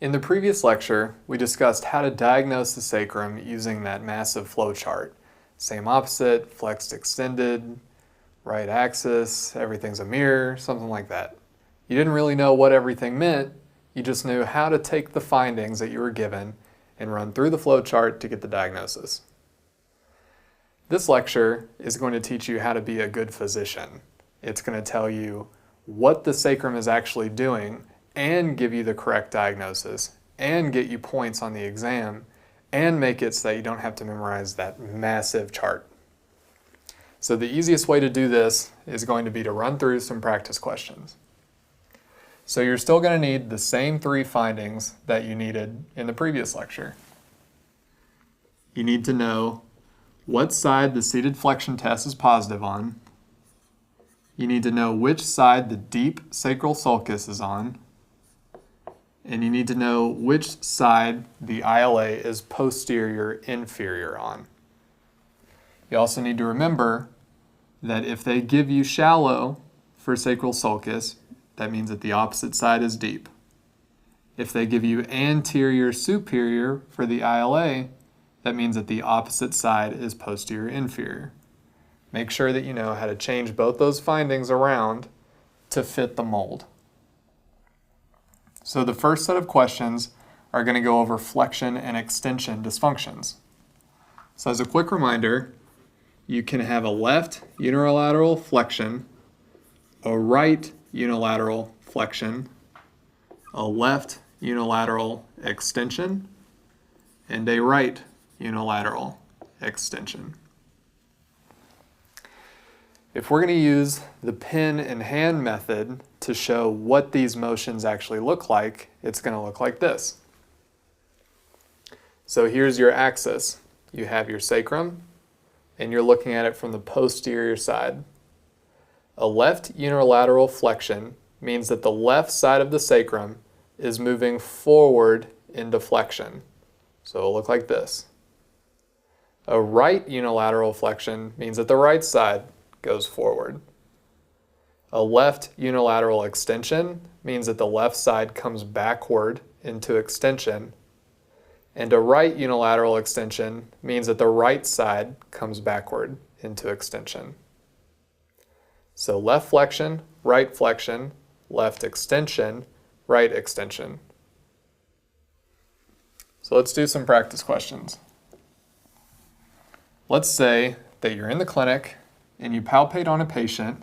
In the previous lecture, we discussed how to diagnose the sacrum using that massive flow chart. Same opposite, flexed extended, right axis, everything's a mirror, something like that. You didn't really know what everything meant, you just knew how to take the findings that you were given and run through the flow chart to get the diagnosis. This lecture is going to teach you how to be a good physician. It's going to tell you what the sacrum is actually doing and give you the correct diagnosis and get you points on the exam and make it so that you don't have to memorize that massive chart. So the easiest way to do this is going to be to run through some practice questions. So you're still going to need the same 3 findings that you needed in the previous lecture. You need to know what side the seated flexion test is positive on. You need to know which side the deep sacral sulcus is on. And you need to know which side the ILA is posterior inferior on. You also need to remember that if they give you shallow for sacral sulcus, that means that the opposite side is deep. If they give you anterior superior for the ILA, that means that the opposite side is posterior inferior. Make sure that you know how to change both those findings around to fit the mold. So the first set of questions are going to go over flexion and extension dysfunctions. So as a quick reminder, you can have a left unilateral flexion, a right unilateral flexion, a left unilateral extension, and a right unilateral extension. If we're going to use the pen and hand method to show what these motions actually look like, it's going to look like this. So here's your axis. You have your sacrum, and you're looking at it from the posterior side. A left unilateral flexion means that the left side of the sacrum is moving forward into flexion. So it'll look like this. A right unilateral flexion means that the right side goes forward. A left unilateral extension means that the left side comes backward into extension. And a right unilateral extension means that the right side comes backward into extension. So left flexion, left extension, right extension. So let's do some practice questions. Let's say that you're in the clinic and you palpate on a patient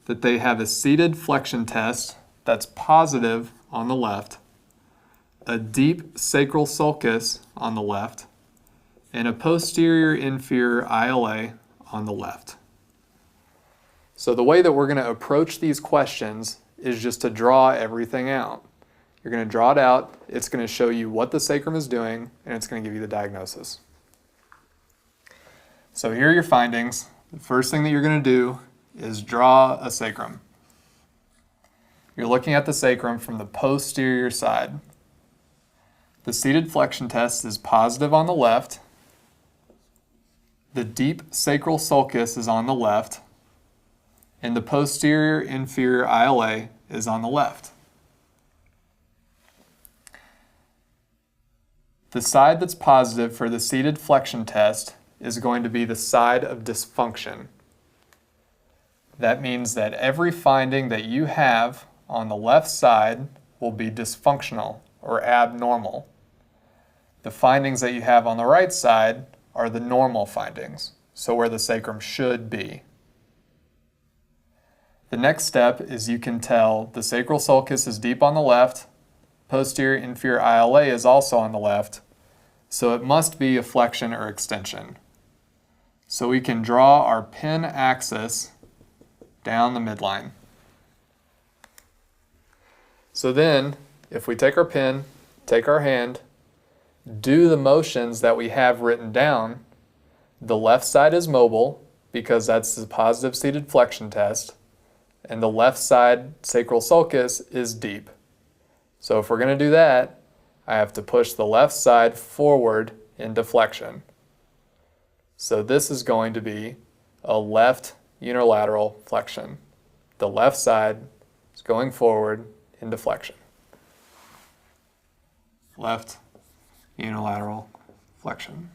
that they have a seated flexion test that's positive on the left, a deep sacral sulcus on the left, and a posterior inferior ILA on the left. So the way that we're going to approach these questions is just to draw everything out. You're going to draw it out, it's going to show you what the sacrum is doing, and it's going to give you the diagnosis. So here are your findings. The first thing that you're going to do is draw a sacrum. You're looking at the sacrum from the posterior side. The seated flexion test is positive on the left. The deep sacral sulcus is on the left. And the posterior inferior ILA is on the left. The side that's positive for the seated flexion test is going to be the side of dysfunction. That means that every finding that you have on the left side will be dysfunctional or abnormal. The findings that you have on the right side are the normal findings, so where the sacrum should be. The next step is you can tell the sacral sulcus is deep on the left, posterior inferior ILA is also on the left, so it must be a flexion or extension. So we can draw our pen axis down the midline. So then, if we take our pen, take our hand, do the motions that we have written down, the left side is mobile because that's the positive seated flexion test, and the left side sacral sulcus is deep. So if we're going to do that, I have to push the left side forward into flexion. So this is going to be a left unilateral flexion. The left side is going forward into flexion. left unilateral flexion.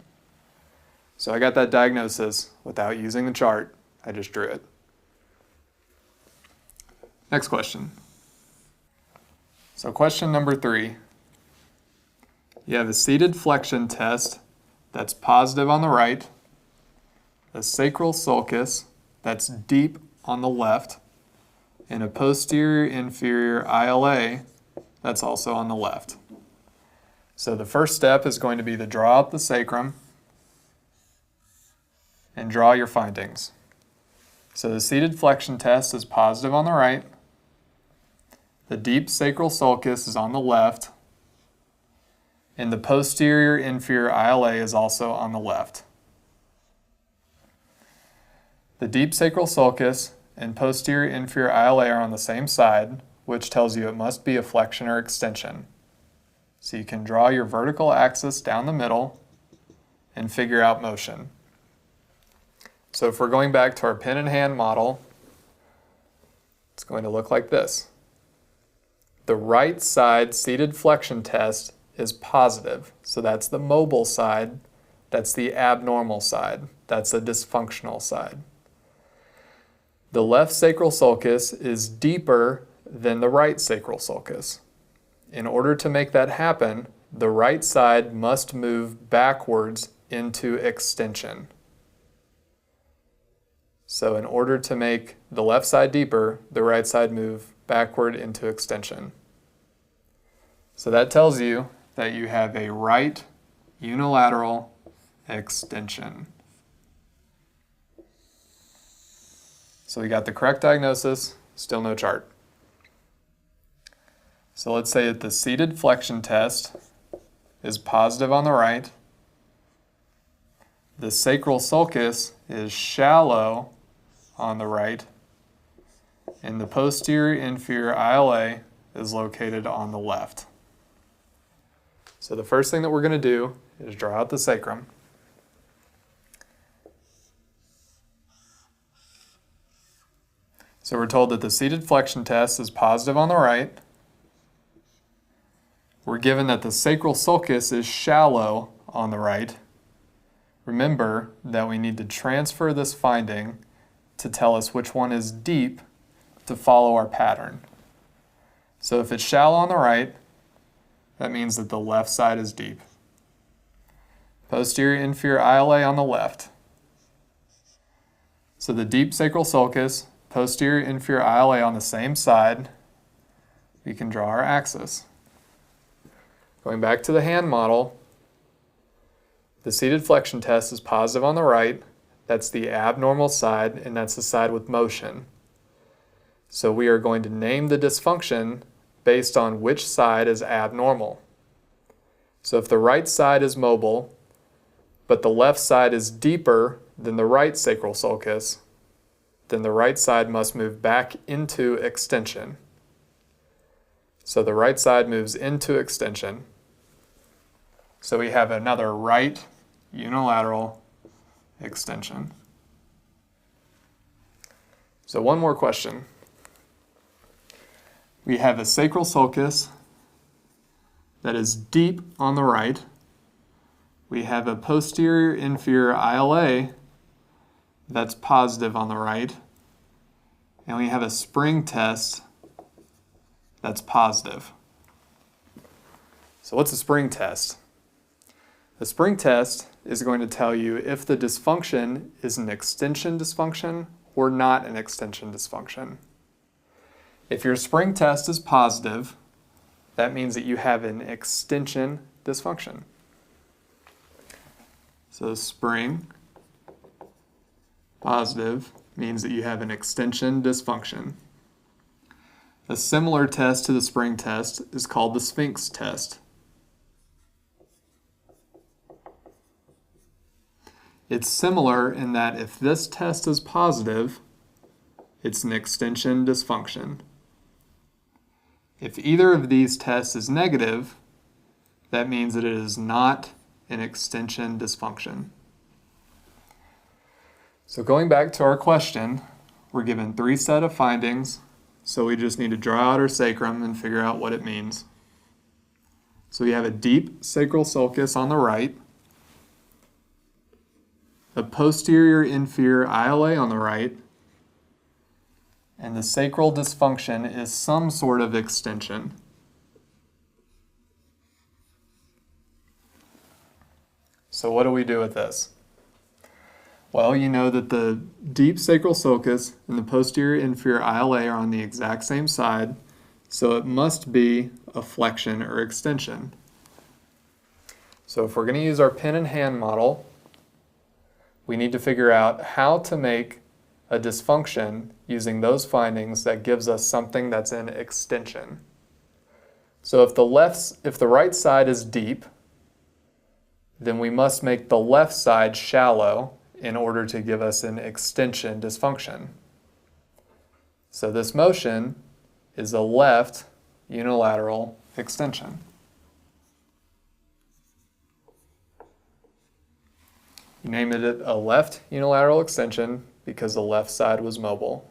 So I got that diagnosis without using the chart. I just drew it. Next question. So question number 3. You have a seated flexion test that's positive on the right, a sacral sulcus that's deep on the left, and a posterior inferior ILA that's also on the left. So the first step is going to be to draw out the sacrum and draw your findings. So the seated flexion test is positive on the right, the deep sacral sulcus is on the left, and the posterior inferior ILA is also on the left. The deep sacral sulcus and posterior inferior ILA are on the same side, which tells you it must be a flexion or extension. So you can draw your vertical axis down the middle and figure out motion. So if we're going back to our pen and hand model, it's going to look like this. The right side seated flexion test is positive. So that's the mobile side. That's the abnormal side. That's the dysfunctional side. The left sacral sulcus is deeper than the right sacral sulcus. In order to make that happen, the right side must move backwards into extension. So in order to make the left side deeper, the right side move backward into extension. So that tells you that you have a right unilateral extension. So we got the correct diagnosis, still no chart. So let's say that the seated flexion test is positive on the right, the sacral sulcus is shallow on the right, and the posterior inferior ILA is located on the left. So the first thing that we're going to do is draw out the sacrum. So we're told that the seated flexion test is positive on the right. We're given that the sacral sulcus is shallow on the right. Remember that we need to transfer this finding to tell us which one is deep to follow our pattern. So if it's shallow on the right, that means that the left side is deep. Posterior inferior ILA on the left. So the deep sacral sulcus, posterior inferior ILA on the same side, we can draw our axis. Going back to the hand model, the seated flexion test is positive on the right. That's the abnormal side, and that's the side with motion. So we are going to name the dysfunction based on which side is abnormal. So if the right side is mobile, but the left side is deeper than the right sacral sulcus, then the right side must move back into extension. So the right side moves into extension. So we have another right unilateral extension. So one more question. We have a sacral sulcus that is deep on the right. We have a posterior inferior ILA that's positive on the right. And we have a spring test that's positive. So what's a spring test? The spring test is going to tell you if the dysfunction is an extension dysfunction or not an extension dysfunction. If your spring test is positive, that means that you have an extension dysfunction. So spring positive means that you have an extension dysfunction. A similar test to the spring test is called the Sphinx test. It's similar in that if this test is positive, it's an extension dysfunction. If either of these tests is negative, that means that it is not an extension dysfunction. So going back to our question, we're given 3 sets of findings, so we just need to draw out our sacrum and figure out what it means. So we have a deep sacral sulcus on the right, a posterior inferior ILA on the right, and the sacral dysfunction is some sort of extension. So what do we do with this? Well, you know that the deep sacral sulcus and the posterior inferior ILA are on the exact same side, so it must be a flexion or extension. So if we're going to use our pen and hand model, we need to figure out how to make a dysfunction using those findings that gives us something that's in extension. So if the right side is deep, then we must make the left side shallow in order to give us an extension dysfunction. So this motion is a left unilateral extension. You named it a left unilateral extension because the left side was mobile.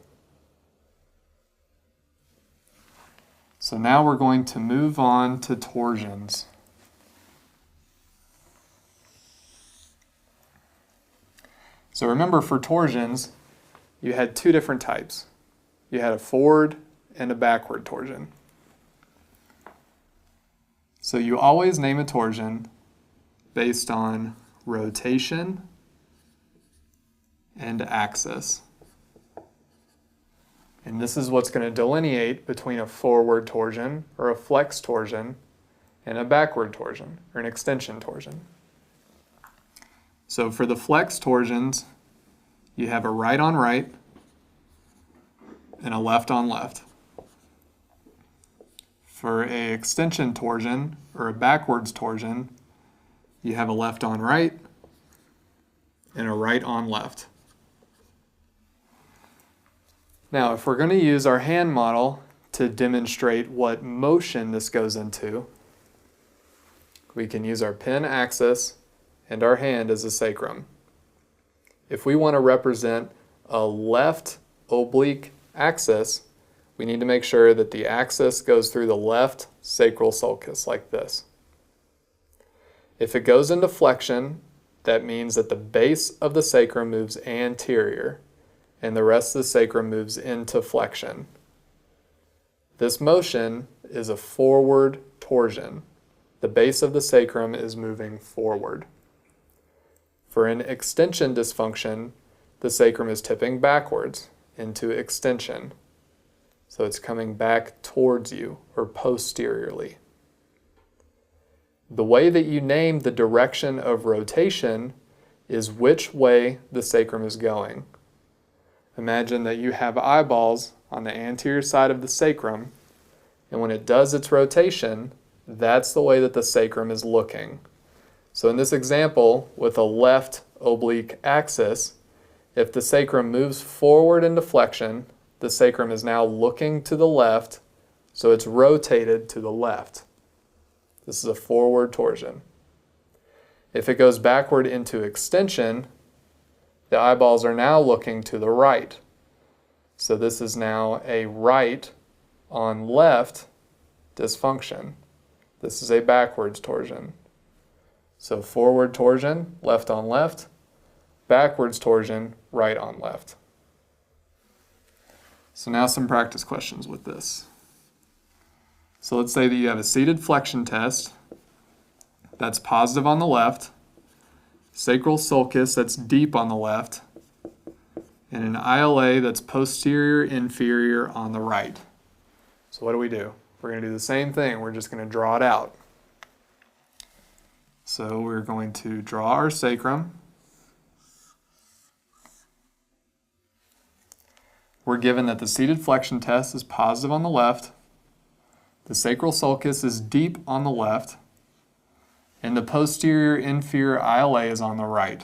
So now we're going to move on to torsions. So remember, for torsions, you had two different types. You had a forward and a backward torsion. So you always name a torsion based on rotation and axis. And this is what's going to delineate between a forward torsion or a flex torsion and a backward torsion or an extension torsion. So for the flex torsions, you have a right on right and a left on left. For an extension torsion or a backwards torsion, you have a left on right and a right on left. Now, if we're going to use our hand model to demonstrate what motion this goes into, we can use our pen axis and our hand as a sacrum. If we want to represent a left oblique axis, we need to make sure that the axis goes through the left sacral sulcus like this. If it goes into flexion, that means that the base of the sacrum moves anterior and the rest of the sacrum moves into flexion. This motion is a forward torsion. The base of the sacrum is moving forward. For an extension dysfunction, the sacrum is tipping backwards into extension. So it's coming back towards you or posteriorly. The way that you name the direction of rotation is which way the sacrum is going. Imagine that you have eyeballs on the anterior side of the sacrum, and when it does its rotation, that's the way that the sacrum is looking. So in this example, with a left oblique axis, if the sacrum moves forward into flexion, the sacrum is now looking to the left, so it's rotated to the left. This is a forward torsion. If it goes backward into extension, the eyeballs are now looking to the right. So this is now a right on left dysfunction. This is a backwards torsion. So forward torsion, left on left, backwards torsion, right on left. So now some practice questions with this. So let's say that you have a seated flexion test that's positive on the left, sacral sulcus that's deep on the left, and an ILA that's posterior inferior on the right. So what do? We're going to do the same thing. We're just going to draw it out. So we're going to draw our sacrum. We're given that the seated flexion test is positive on the left, the sacral sulcus is deep on the left, and the posterior inferior ILA is on the right.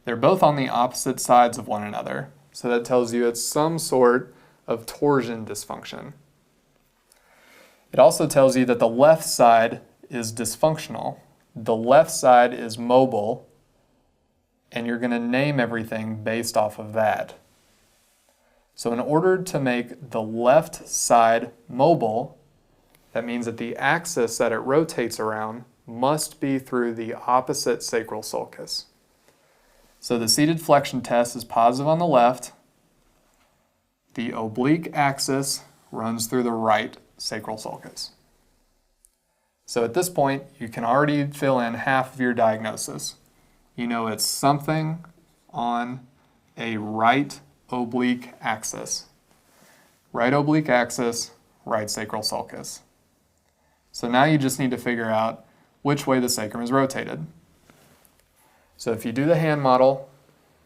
They're both on the opposite sides of one another, so that tells you it's some sort of torsion dysfunction. It also tells you that the left side is dysfunctional. The left side is mobile, and you're going to name everything based off of that. So in order to make the left side mobile, That means that the axis that it rotates around must be through the opposite sacral sulcus. So the seated flexion test is positive on the left. The oblique axis runs through the right sacral sulcus. So at this point, you can already fill in half of your diagnosis. You know it's something on a right oblique axis. Right oblique axis, right sacral sulcus. So now you just need to figure out which way the sacrum is rotated. So if you do the hand model,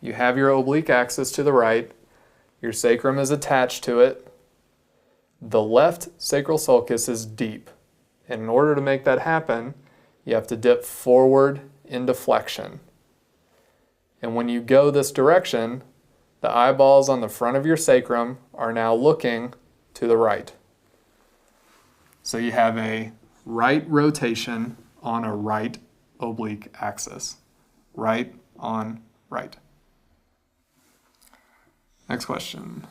you have your oblique axis to the right, your sacrum is attached to it, the left sacral sulcus is deep. And in order to make that happen, you have to dip forward into flexion. And when you go this direction, the eyeballs on the front of your sacrum are now looking to the right. So you have a right rotation on a right oblique axis. Right on right. Next question.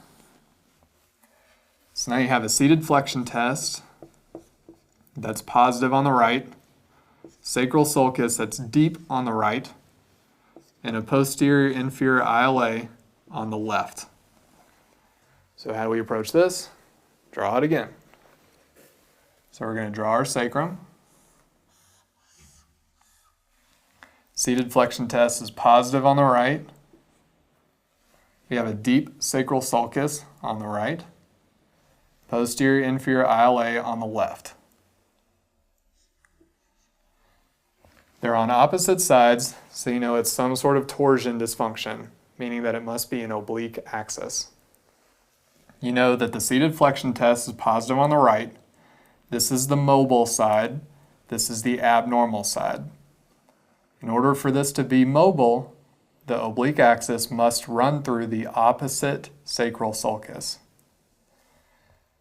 So now you have a seated flexion test that's positive on the right, sacral sulcus that's deep on the right, and a posterior inferior ILA on the left. So how do we approach this? Draw it again. So we're going to draw our sacrum. Seated flexion test is positive on the right. We have a deep sacral sulcus on the right, posterior inferior ILA on the left. They're on opposite sides, so you know it's some sort of torsion dysfunction, meaning that it must be an oblique axis. You know that the seated flexion test is positive on the right. This is the mobile side. This is the abnormal side. In order for this to be mobile, the oblique axis must run through the opposite sacral sulcus.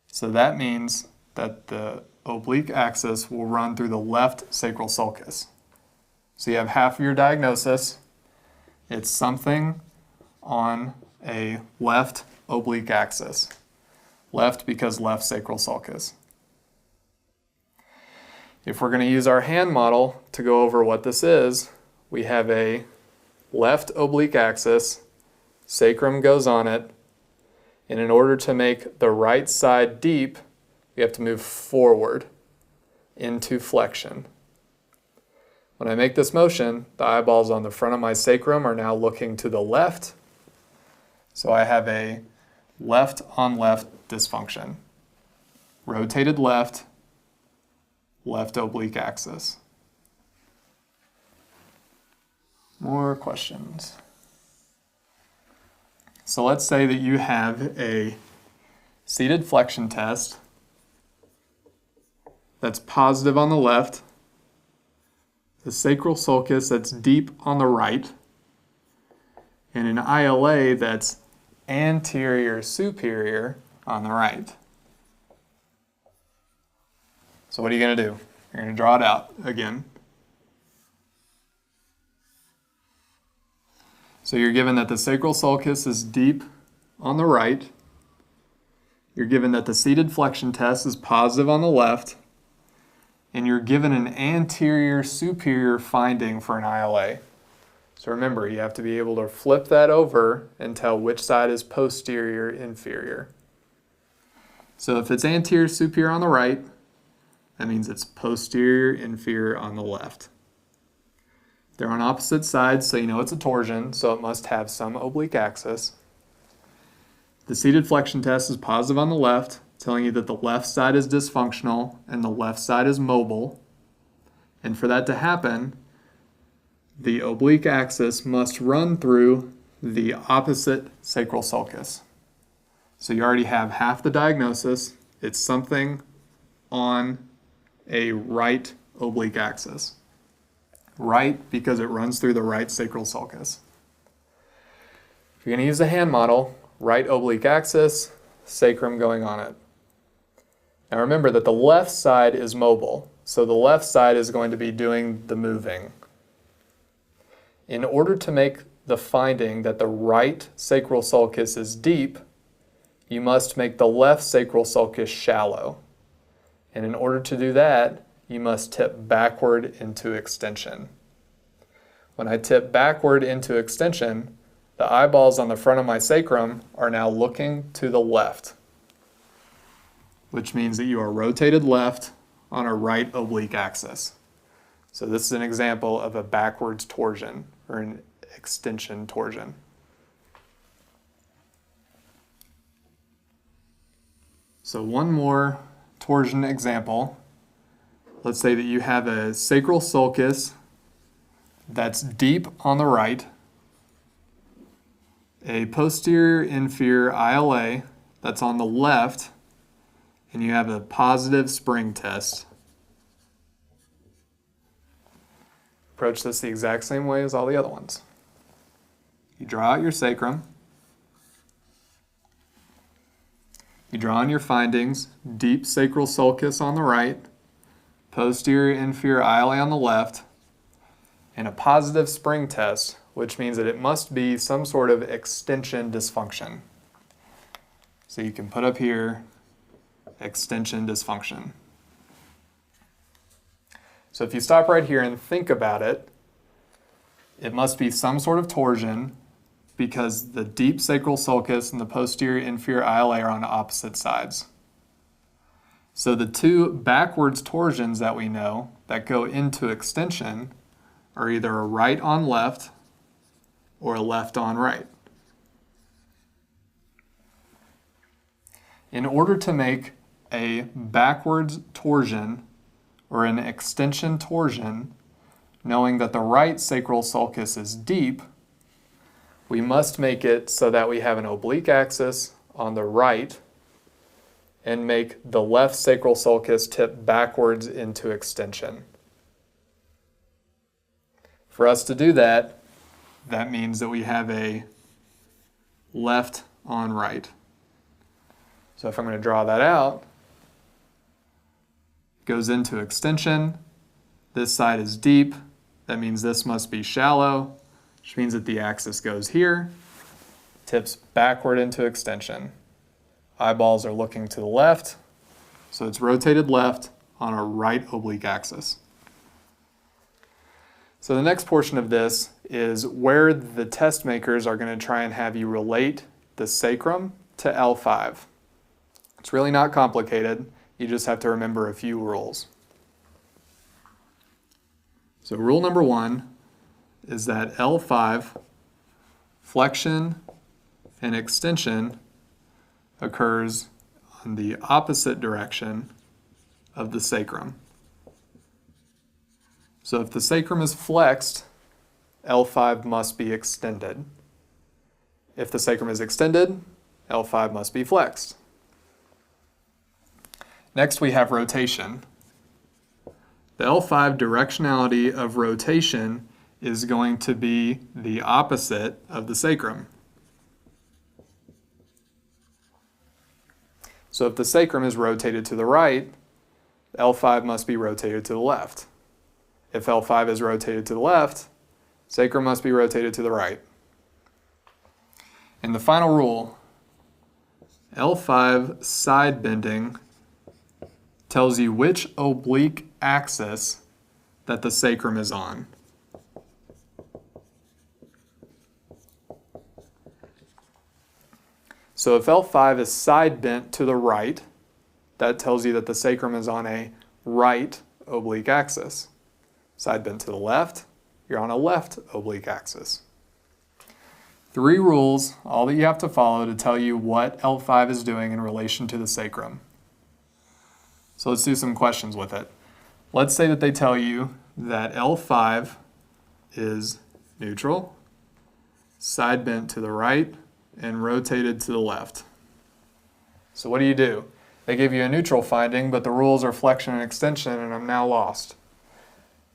So that means that the oblique axis will run through the left sacral sulcus. So you have half of your diagnosis. It's something on a left oblique axis. Left because left sacral sulcus. If we're going to use our hand model to go over what this is, we have a left oblique axis, sacrum goes on it, and in order to make the right side deep, we have to move forward into flexion. When I make this motion, the eyeballs on the front of my sacrum are now looking to the left, so I have a left on left dysfunction. Rotated left, left oblique axis. More questions. So let's say that you have a seated flexion test that's positive on the left, the sacral sulcus that's deep on the right, and an ILA that's anterior superior on the right. So what are you going to do? You're going to draw it out again. So you're given that the sacral sulcus is deep on the right. You're given that the seated flexion test is positive on the left. And you're given an anterior superior finding for an ILA. So remember, you have to be able to flip that over and tell which side is posterior inferior. So if it's anterior superior on the right, that means it's posterior inferior on the left. They're on opposite sides, so you know it's a torsion, so it must have some oblique axis. The seated flexion test is positive on the left, telling you that the left side is dysfunctional and the left side is mobile. And for that to happen, the oblique axis must run through the opposite sacral sulcus. So you already have half the diagnosis. It's something on a right oblique axis. Right because it runs through the right sacral sulcus. If you're going to use the hand model, right oblique axis, sacrum going on it. Now remember that the left side is mobile, so the left side is going to be doing the moving. In order to make the finding that the right sacral sulcus is deep, you must make the left sacral sulcus shallow. And in order to do that, you must tip backward into extension. When I tip backward into extension, the eyeballs on the front of my sacrum are now looking to the left, which means that you are rotated left on a right oblique axis. So this is an example of a backwards torsion, or an extension torsion. So one more torsion example. Let's say that you have a sacral sulcus that's deep on the right, a posterior inferior ILA that's on the left, and you have a positive spring test. Approach this the exact same way as all the other ones. You draw out your sacrum. You draw on your findings: deep sacral sulcus on the right, posterior inferior ILA on the left, and a positive spring test, which means that it must be some sort of extension dysfunction. So you can put up here extension dysfunction. So if you stop right here and think about it, it must be some sort of torsion because the deep sacral sulcus and the posterior inferior ILA are on opposite sides. So the two backwards torsions that we know that go into extension are either a right on left or a left on right. In order to make a backwards torsion or an extension torsion, knowing that the right sacral sulcus is deep, we must make it so that we have an oblique axis on the right and make the left sacral sulcus tip backwards into extension. For us to do that, that means that we have a left on right. So if I'm going to draw that out, it goes into extension. This side is deep. That means this must be shallow, which means that the axis goes here, tips backward into extension. Eyeballs are looking to the left, so it's rotated left on a right oblique axis. So the next portion of this is where the test makers are going to try and have you relate the sacrum to L5. It's really not complicated. You just have to remember a few rules. So rule number one is that L5, flexion and extension, occurs on the opposite direction of the sacrum. So if the sacrum is flexed, L5 must be extended. If the sacrum is extended, L5 must be flexed. Next we have rotation. The L5 directionality of rotation is going to be the opposite of the sacrum. So if the sacrum is rotated to the right, L5 must be rotated to the left. If L5 is rotated to the left, sacrum must be rotated to the right. And the final rule, L5 side bending tells you which oblique axis that the sacrum is on. So if L5 is side bent to the right, that tells you that the sacrum is on a right oblique axis. Side bent to the left, you're on a left oblique axis. 3 rules, all that you have to follow to tell you what L5 is doing in relation to the sacrum. So let's do some questions with it. Let's say that they tell you that L5 is neutral, side bent to the right, and rotated to the left. So what do? They give you a neutral finding, but the rules are flexion and extension, and I'm now lost.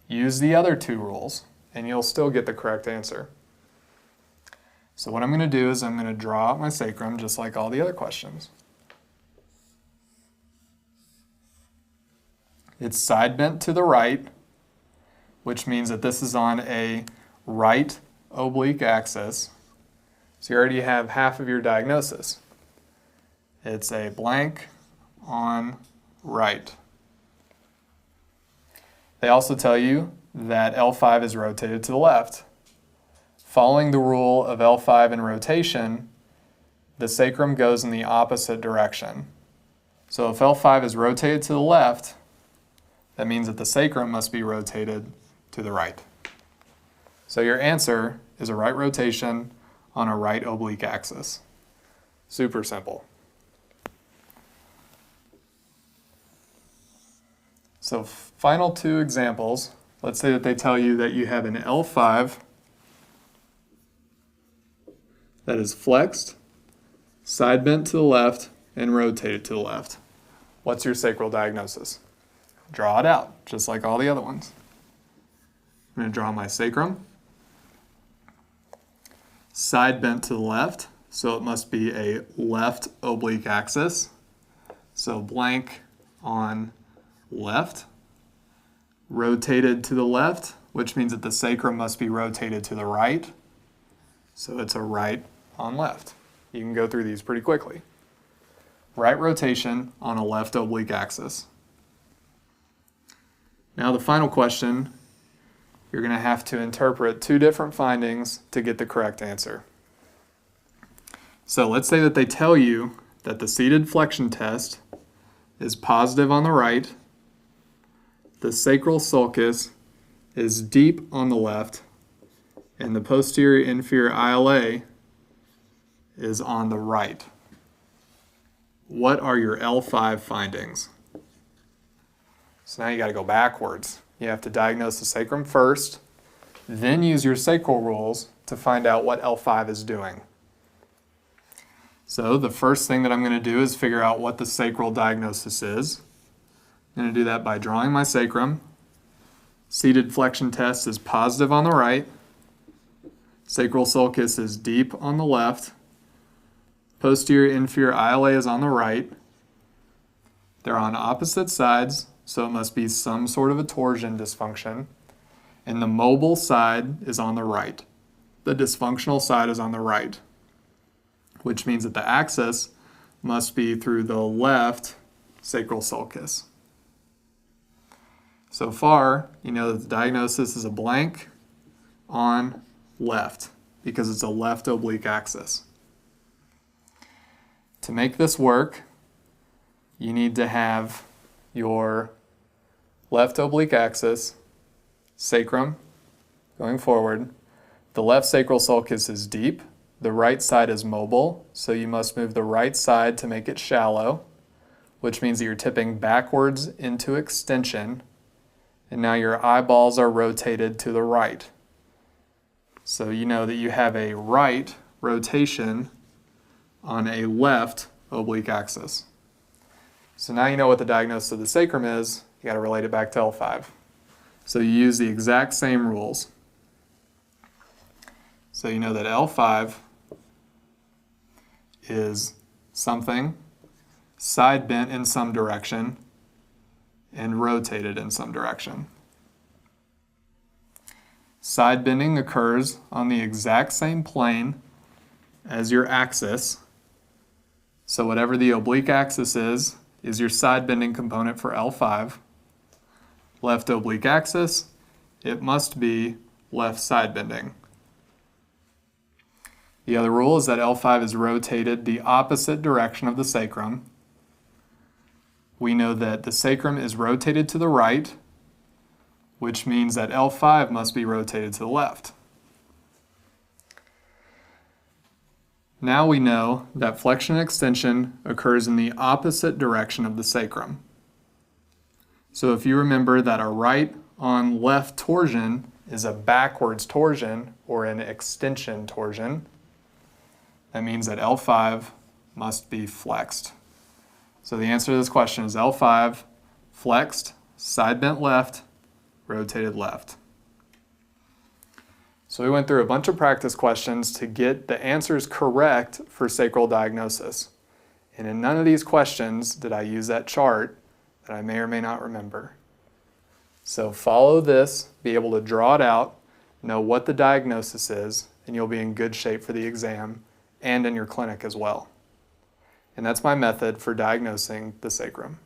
Use the other 2 rules, and you'll still get the correct answer. So what I'm going to do is I'm going to draw out my sacrum just like all the other questions. It's side bent to the right, which means that this is on a right oblique axis. So you already have half of your diagnosis. It's a blank on right. They also tell you that L5 is rotated to the left. Following the rule of L5 in rotation, the sacrum goes in the opposite direction. So if L5 is rotated to the left, that means that the sacrum must be rotated to the right. So your answer is a right rotation on a right oblique axis. Super simple. So final two examples. Let's say that they tell you that you have an L5 that is flexed, side bent to the left, and rotated to the left. What's your sacral diagnosis? Draw it out, just like all the other ones. I'm going to draw my sacrum. Side bent to the left, so it must be a left oblique axis. So blank on left. Rotated to the left, which means that the sacrum must be rotated to the right. So it's a right on left. You can go through these pretty quickly. Right rotation on a left oblique axis. Now the final question, you're going to have to interpret two different findings to get the correct answer. So let's say that they tell you that the seated flexion test is positive on the right, the sacral sulcus is deep on the left, and the posterior inferior ILA is on the right. What are your L5 findings? So now you got to go backwards. You have to diagnose the sacrum first, then use your sacral rules to find out what L5 is doing. So the first thing that I'm going to do is figure out what the sacral diagnosis is. I'm going to do that by drawing my sacrum. Seated flexion test is positive on the right. Sacral sulcus is deep on the left. Posterior inferior ILA is on the right. They're on opposite sides, so it must be some sort of a torsion dysfunction. And the mobile side is on the right. The dysfunctional side is on the right, which means that the axis must be through the left sacral sulcus. So far, you know that the diagnosis is a blank on left because it's a left oblique axis. To make this work, you need to have your left oblique axis, sacrum, going forward. The left sacral sulcus is deep. The right side is mobile, so you must move the right side to make it shallow, which means that you're tipping backwards into extension, and now your eyeballs are rotated to the right. So you know that you have a right rotation on a left oblique axis. So now you know what the diagnosis of the sacrum is. You got to relate it back to L5. So you use the exact same rules. So you know that L5 is something side bent in some direction and rotated in some direction. Side bending occurs on the exact same plane as your axis. So whatever the oblique axis is your side bending component for L5. Left oblique axis, it must be left side bending. The other rule is that L5 is rotated the opposite direction of the sacrum. We know that the sacrum is rotated to the right, which means that L5 must be rotated to the left. Now we know that flexion and extension occurs in the opposite direction of the sacrum. So if you remember that a right on left torsion is a backwards torsion or an extension torsion, that means that L5 must be flexed. So the answer to this question is L5, flexed, side bent left, rotated left. So we went through a bunch of practice questions to get the answers correct for sacral diagnosis. And in none of these questions did I use that chart that I may or may not remember. So follow this, be able to draw it out, know what the diagnosis is, and you'll be in good shape for the exam and in your clinic as well. And that's my method for diagnosing the sacrum.